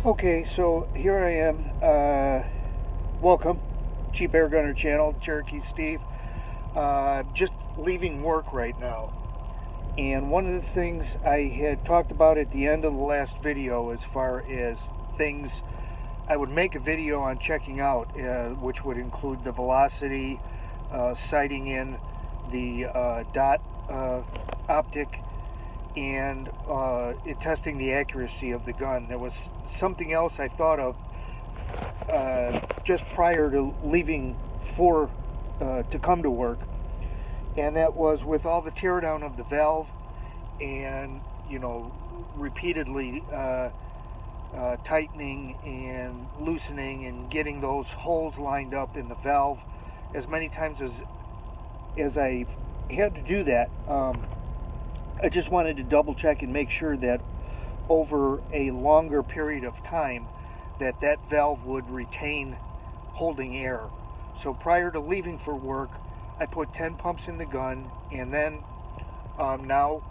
Okay, so here I am. Welcome, Cheap Air Gunner Channel, Cherokee Steve. Just leaving work right now. And one of the things I had talked about at the end of the last video, as far as things I would make a video on checking out, which would include the velocity, sighting in, the dot optic, and testing the accuracy of the gun. There was something else I thought of just prior to leaving to come to work, and that was with all the teardown of the valve and repeatedly tightening and loosening and getting those holes lined up in the valve as many times as I had to do that. I just wanted to double check and make sure that over a longer period of time that valve would retain holding air. So prior to leaving for work, I put 10 pumps in the gun, and then now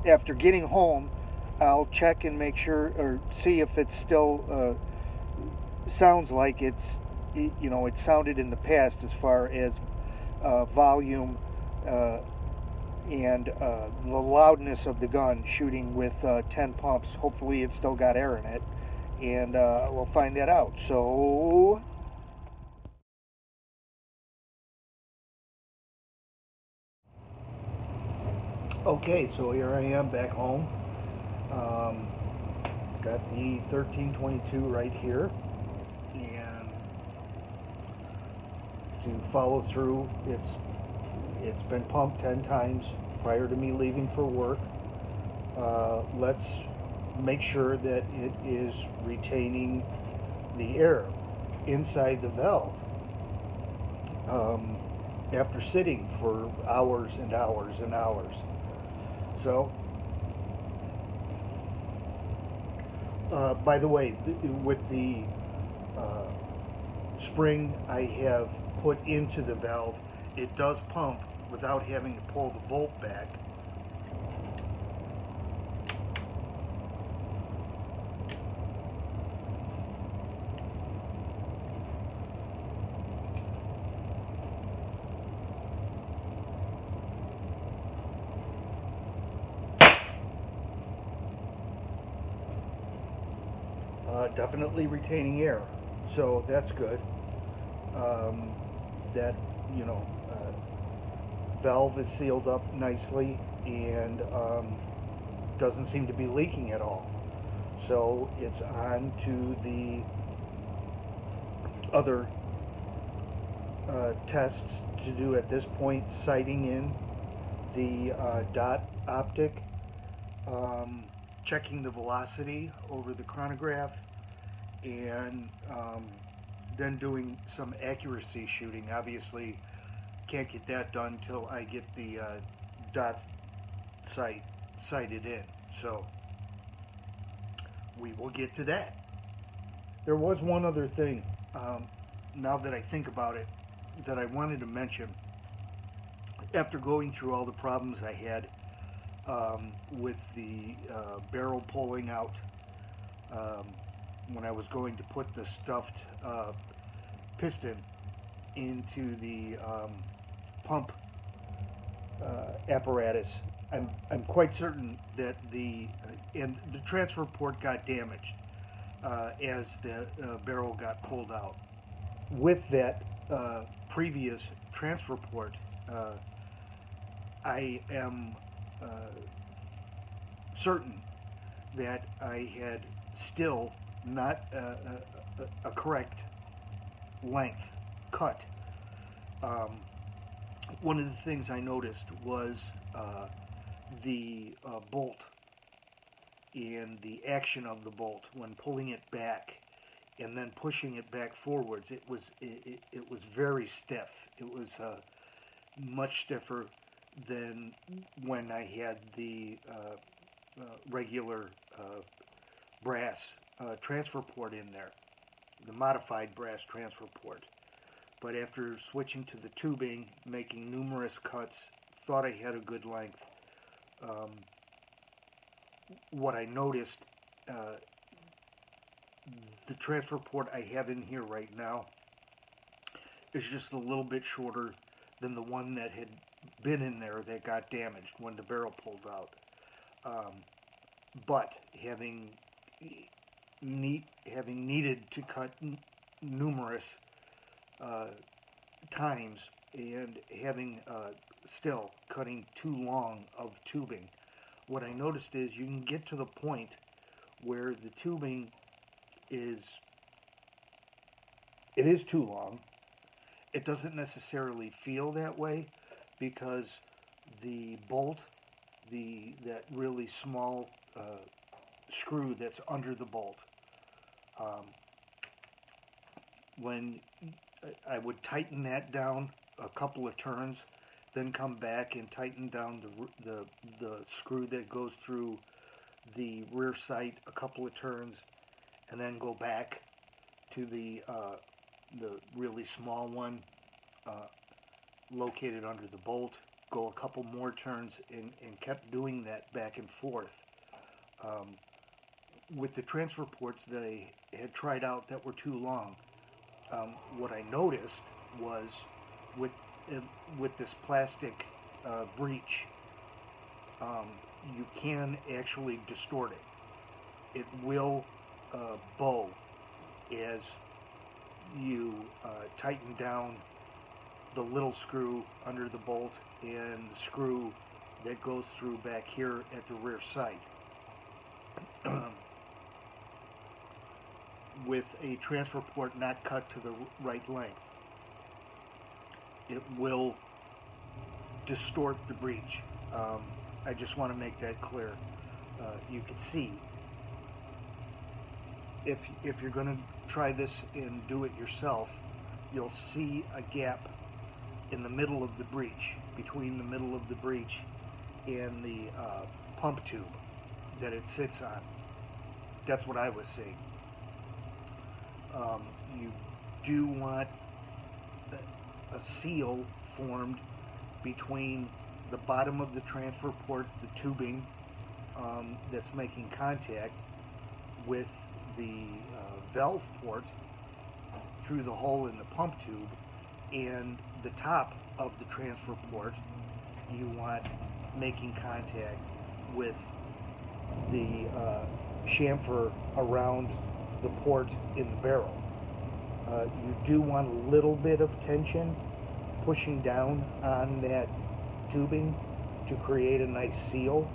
after getting home, I'll check and make sure, or see if it still sounds like it sounded in the past, as far as volume and the loudness of the gun shooting with 10 pumps. Hopefully it's still got air in it, and we'll find that out. So okay, so here I am back home. Got the 1322 right here, and to follow through, it's been pumped 10 times prior to me leaving for work. Let's make sure that it is retaining the air inside the valve after sitting for hours and hours and hours. So by the way, with the spring I have put into the valve, it does pump without having to pull the bolt back. Definitely retaining air, so that's good. That valve is sealed up nicely, and doesn't seem to be leaking at all. So it's on to the other tests to do at this point: sighting in, the dot optic, checking the velocity over the chronograph, and then doing some accuracy shooting. Obviously can't get that done till I get the dot sighted in, so we will get to that. There was one other thing, now that I think about it, that I wanted to mention. After going through all the problems I had with the barrel pulling out, when I was going to put the stuffed piston into the pump apparatus, I'm quite certain that the transfer port got damaged as the barrel got pulled out. With that previous transfer port, I am certain that I had still not a correct length cut. One of the things I noticed was the bolt and the action of the bolt when pulling it back and then pushing it back forwards. It was very stiff. It was much stiffer than when I had the regular brass transfer port in there, the modified brass transfer port. But after switching to the tubing, making numerous cuts, thought I had a good length. What I noticed the transfer port I have in here right now is just a little bit shorter than the one that had been in there that got damaged when the barrel pulled out. But having needed to cut numerous times and having still cutting too long of tubing, what I noticed is you can get to the point where the tubing is too long. It doesn't necessarily feel that way because the bolt, that really small screw that's under the bolt, when I would tighten that down a couple of turns, then come back and tighten down the screw that goes through the rear sight a couple of turns, and then go back to the really small one located under the bolt, go a couple more turns, and kept doing that back and forth. With the transfer ports that I had tried out that were too long, what I noticed was with this plastic breech, you can actually distort it. It will bow as you tighten down the little screw under the bolt and the screw that goes through back here at the rear sight. With a transfer port not cut to the right length, it will distort the breech. I just want to make that clear. You can see, if you're going to try this and do it yourself, you'll see a gap in the middle of the breech, between the middle of the breech and the pump tube that it sits on. That's what I was seeing. You do want a seal formed between the bottom of the transfer port, the tubing that's making contact with the valve port through the hole in the pump tube, and the top of the transfer port you want making contact with the chamfer around the port in the barrel. You do want a little bit of tension pushing down on that tubing to create a nice seal,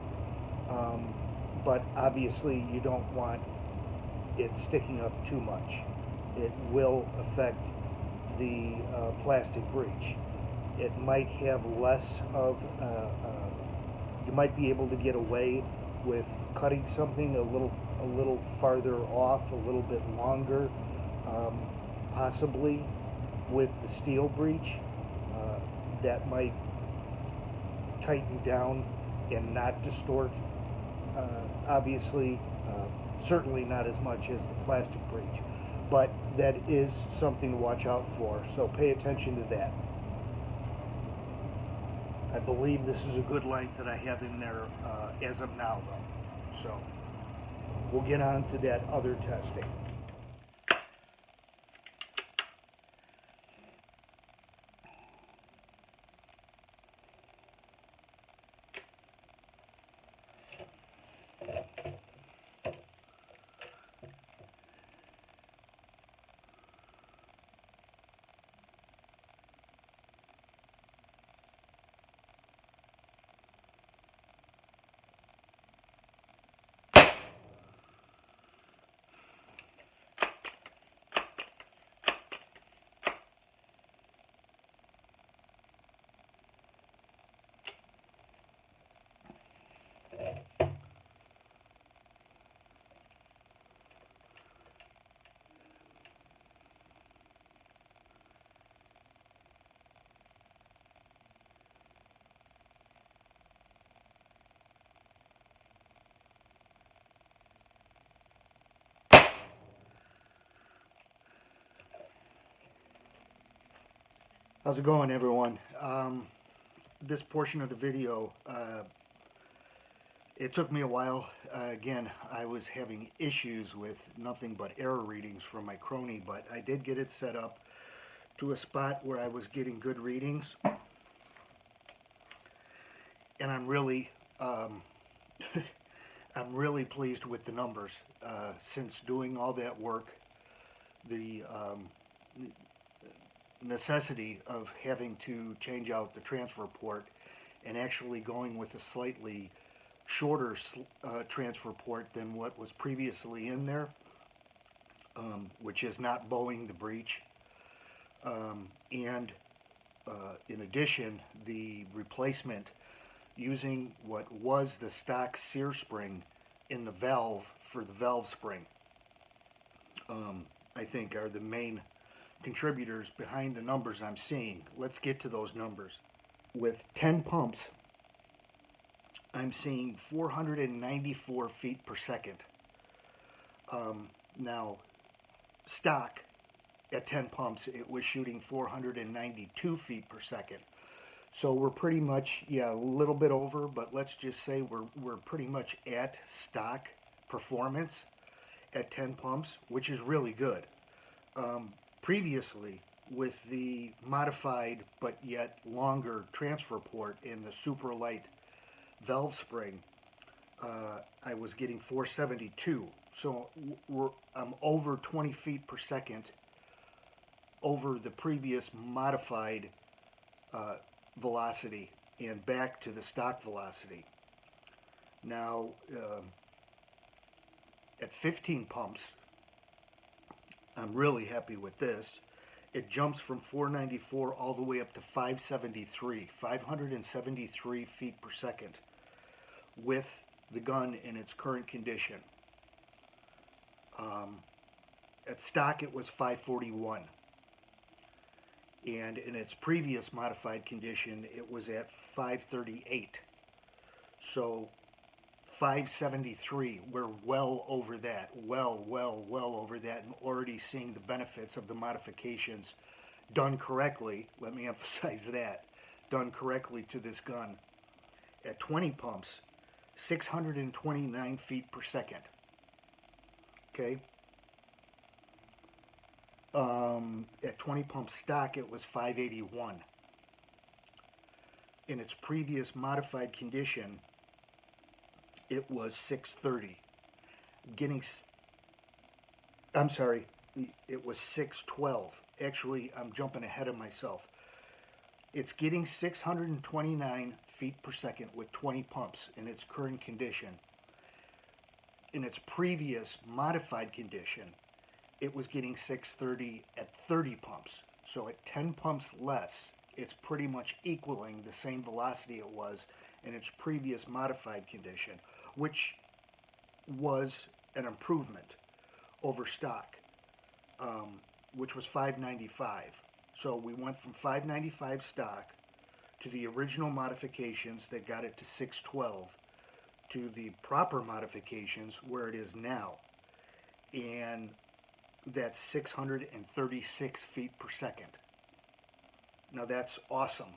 but obviously you don't want it sticking up too much. It will affect the plastic breech. It might have less of, you might be able to get away with cutting something a little farther off, a little bit longer, possibly with the steel breech. That might tighten down and not distort. Obviously, certainly not as much as the plastic breech, but that is something to watch out for, so pay attention to that. I believe this is a good length that I have in there as of now, though. So we'll get on to that other testing. How's it going, everyone? This portion of the video It took me a while. Again, I was having issues with nothing but error readings from my Crony, but I did get it set up to a spot where I was getting good readings, and I'm really pleased with the numbers. Since doing all that work, the necessity of having to change out the transfer port and actually going with a slightly shorter transfer port than what was previously in there, which is not bowing the breech. And in addition, the replacement using what was the stock sear spring in the valve for the valve spring, I think are the main contributors behind the numbers I'm seeing. Let's get to those numbers. With 10 pumps, I'm seeing 494 feet per second. Now, stock at 10 pumps, it was shooting 492 feet per second. So we're pretty much, yeah, a little bit over, but let's just say we're pretty much at stock performance at 10 pumps, which is really good. Previously, with the modified but yet longer transfer port in the super light valve spring, I was getting 472. So I'm over 20 feet per second over the previous modified velocity and back to the stock velocity. Now, at 15 pumps, I'm really happy with this. It jumps from 494 all the way up to 573 feet per second with the gun in its current condition. At stock, it was 541. And in its previous modified condition, it was at 538. So 573, we're well over that, well over that, and already seeing the benefits of the modifications done correctly. Let me emphasize that, done correctly to this gun. At 20 pumps, 629 feet per second. Okay. At 20 pumps stock, it was 581. In its previous modified condition, it was 630. I'm sorry, it was 612. Actually, I'm jumping ahead of myself. It's getting 629 feet per second with 20 pumps in its current condition. In its previous modified condition, it was getting 630 at 30 pumps. So at 10 pumps less, it's pretty much equaling the same velocity it was in its previous modified condition, which was an improvement over stock, which was 595. So we went from 595 stock to the original modifications that got it to 612 to the proper modifications where it is now. And that's 636 feet per second. Now that's awesome.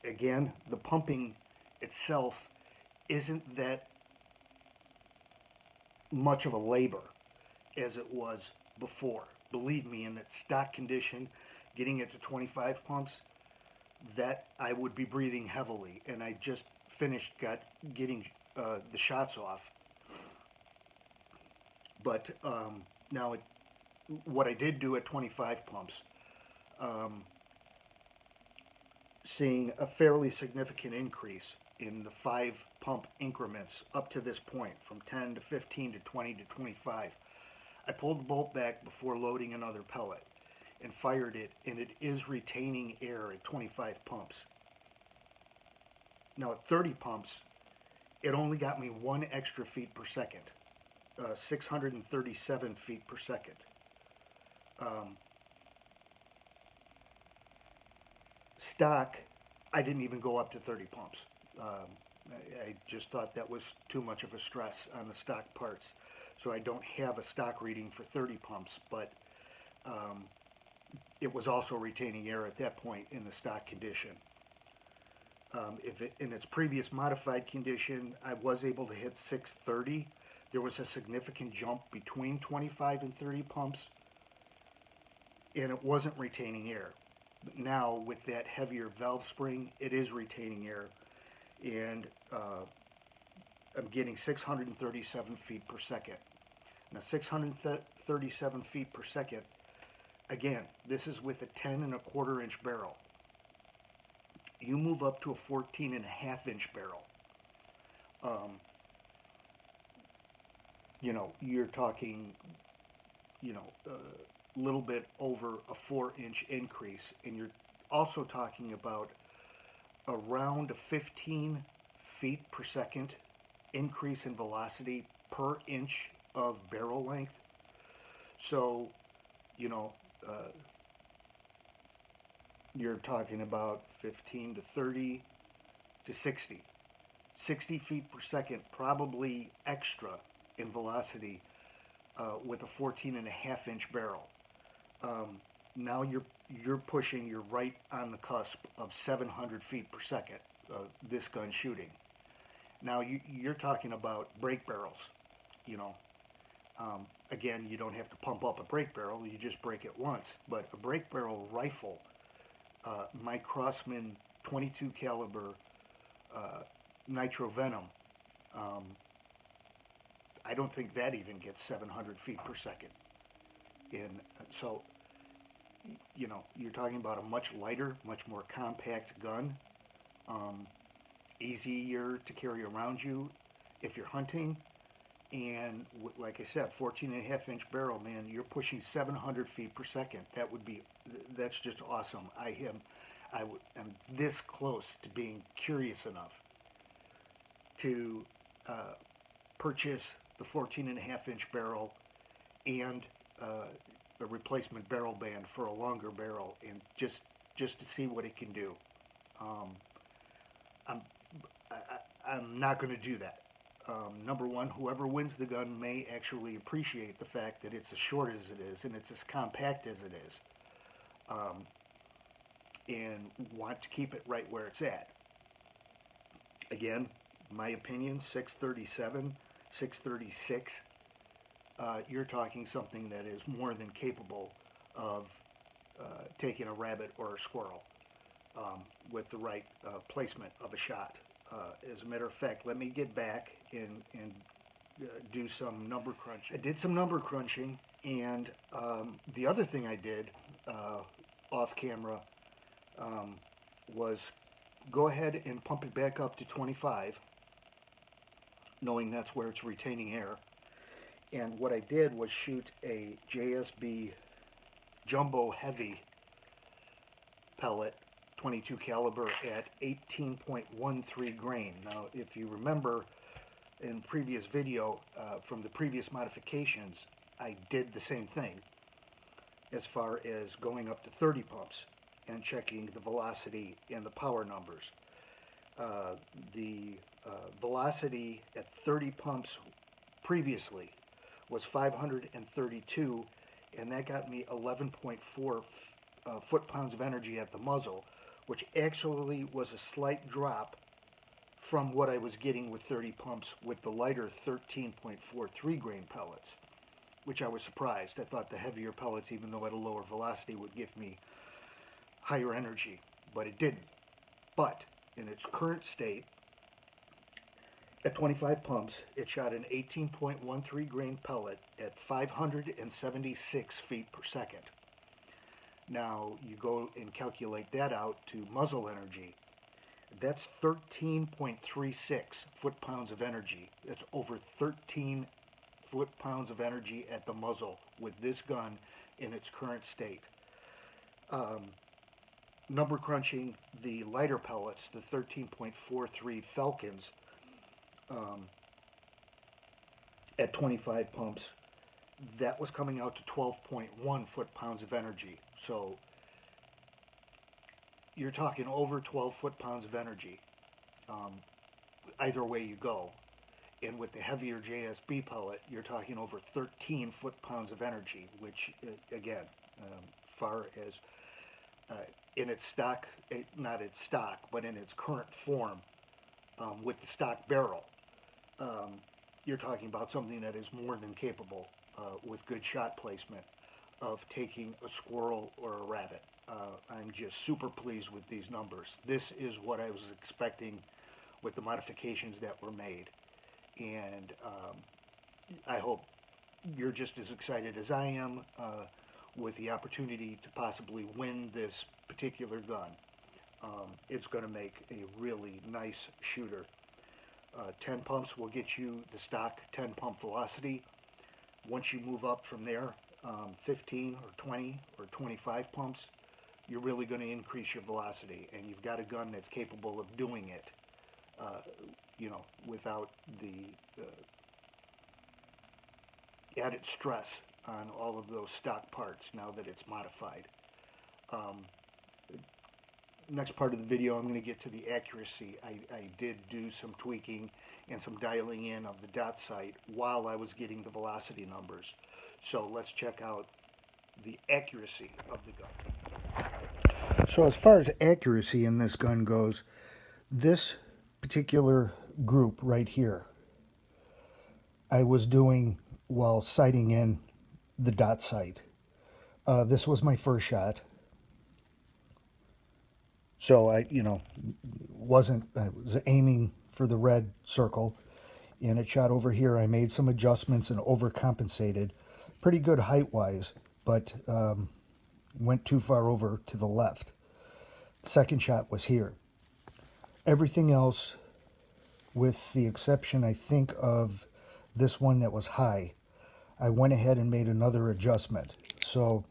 Again, the pumping itself isn't that much of a labor as it was before. Believe me, in that stock condition, getting it to 25 pumps, that I would be breathing heavily. And I just finished getting the shots off. But now what I did do at 25 pumps, seeing a fairly significant increase in the 5 pump increments up to this point, from 10 to 15 to 20 to 25. I pulled the bolt back before loading another pellet and fired it, and it is retaining air at 25 pumps. Now at 30 pumps, it only got me 1 extra feet per second, 637 feet per second. Stock, I didn't even go up to 30 pumps. I just thought that was too much of a stress on the stock parts. So I don't have a stock reading for 30 pumps, but it was also retaining air at that point in the stock condition. If it, in its previous modified condition, I was able to hit 630. There was a significant jump between 25 and 30 pumps, and it wasn't retaining air. But now, with that heavier valve spring, it is retaining air, and I'm getting 637 feet per second. Now, 637 feet per second, again, this is with a 10 1/4 inch barrel. You move up to a 14 1/2 inch barrel. You're talking, a little bit over a 4-inch increase, and you're also talking about around a 15 feet per second increase in velocity per inch of barrel length. So, you know, uh, you're talking about 15 to 30 to 60. 60 feet per second, probably extra in velocity with a 14 1/2 inch barrel. Now you're pushing, you're right on the cusp of 700 feet per second, this gun shooting. Now you're talking about brake barrels, you know. Again, you don't have to pump up a brake barrel, you just break it once. But a brake barrel rifle, my Crosman 22 caliber nitro venom, I don't think that even gets 700 feet per second. And so, you're talking about a much lighter, much more compact gun, easier to carry around you if you're hunting. And like I said, 14 1/2 inch barrel, man, you're pushing 700 feet per second. That's just awesome. I'm this close to being curious enough to purchase the 14 1/2 inch barrel and a replacement barrel band for a longer barrel, and just to see what it can do. I'm I'm not going to do that. Number one, whoever wins the gun may actually appreciate the fact that it's as short as it is and it's as compact as it is, and want to keep it right where it's at. Again, my opinion, 637, 636, you're talking something that is more than capable of taking a rabbit or a squirrel with the right placement of a shot. As a matter of fact, let me get back and do some number crunching. I did some number crunching, and the other thing I did off camera was go ahead and pump it back up to 25, knowing that's where it's retaining air. And what I did was shoot a JSB Jumbo Heavy pellet, 22 caliber, at 18.13 grain. Now, if you remember in previous video from the previous modifications, I did the same thing as far as going up to 30 pumps and checking the velocity and the power numbers. The velocity at 30 pumps previously was 532, and that got me 11.4 foot-pounds of energy at the muzzle, which actually was a slight drop from what I was getting with 30 pumps with the lighter 13.43 grain pellets, which I was surprised. I thought the heavier pellets, even though at a lower velocity, would give me higher energy, but it didn't. But in its current state, at 25 pumps, it shot an 18.13 grain pellet at 576 feet per second. Now, you go and calculate that out to muzzle energy. That's 13.36 foot-pounds of energy. That's over 13 foot-pounds of energy at the muzzle with this gun in its current state. Number crunching the lighter pellets, the 13.43 Falcons, at 25 pumps, that was coming out to 12.1 foot-pounds of energy. So you're talking over 12 foot-pounds of energy, either way you go. And with the heavier JSB pellet, you're talking over 13 foot-pounds of energy, which, again, far as in its stock, not its stock, but in its current form, with the stock barrel, um, you're talking about something that is more than capable, with good shot placement, of taking a squirrel or a rabbit. I'm just super pleased with these numbers. This is what I was expecting with the modifications that were made. And I hope you're just as excited as I am, with the opportunity to possibly win this particular gun. It's going to make a really nice shooter. 10 pumps will get you the stock 10 pump velocity. Once you move up from there, 15 or 20 or 25 pumps, you're really going to increase your velocity, and you've got a gun that's capable of doing it, without the added stress on all of those stock parts now that it's modified. Um, Next part of the video, I'm going to get to the accuracy. I did do some tweaking and some dialing in of the dot sight while I was getting the velocity numbers. So let's check out the accuracy of the gun. So as far as accuracy in this gun goes, this particular group right here, I was doing while sighting in the dot sight. This was my first shot. So I was aiming for the red circle, and it shot over here. I made some adjustments and overcompensated, pretty good height-wise, but went too far over to the left. The second shot was here. Everything else, with the exception, I think, of this one that was high, I went ahead and made another adjustment. So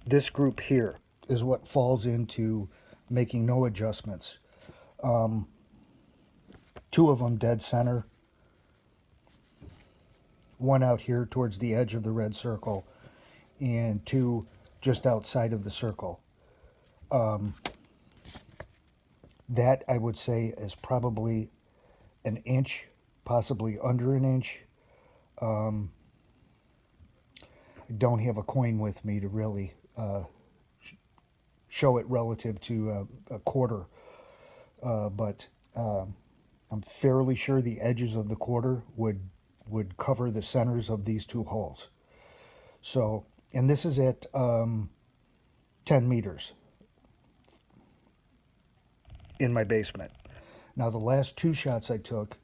this group here is what falls into making no adjustments. Two of them dead center, one out here towards the edge of the red circle, and two just outside of the circle. That, I would say, is probably an inch, possibly under an inch. I don't have a coin with me to really show it relative to a quarter, but I'm fairly sure the edges of the quarter would cover the centers of these two holes. So, and this is at 10 meters in my basement. Now the last two shots I took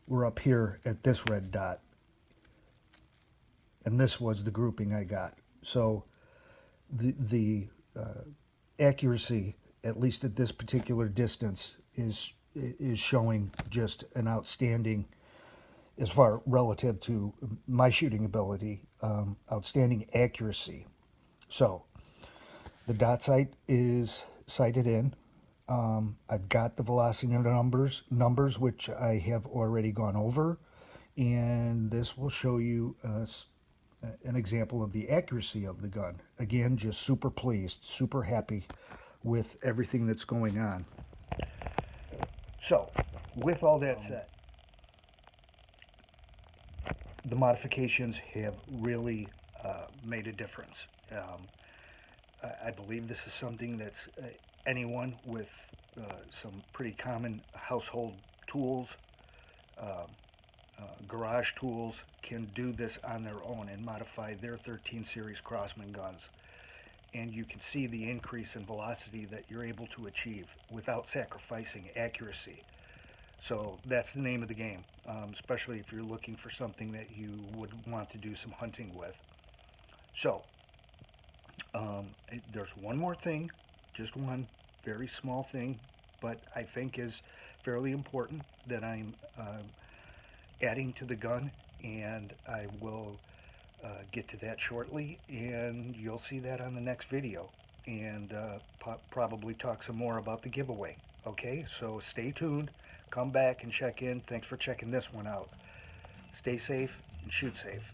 were up here at this red dot, and this was the grouping I got. So the accuracy, at least at this particular distance, is showing just an outstanding, as far relative to my shooting ability, outstanding accuracy. So the dot sight is sighted in. I've got the velocity numbers, which I have already gone over, and this will show you an example of the accuracy of the gun. Again, just super pleased, super happy with everything that's going on. So, with all that said, the modifications have really made a difference. I believe this is something that's anyone with some pretty common household tools, garage tools, can do this on their own and modify their 13 series Crosman guns. And you can see the increase in velocity that you're able to achieve without sacrificing accuracy. So that's the name of the game, especially if you're looking for something that you would want to do some hunting with. So there's one more thing, just one very small thing, but I think is fairly important, that I'm adding to the gun, and I will get to that shortly, and you'll see that on the next video, and probably talk some more about the giveaway. Okay, so stay tuned, come back and check in. Thanks for checking this one out. Stay safe and shoot safe.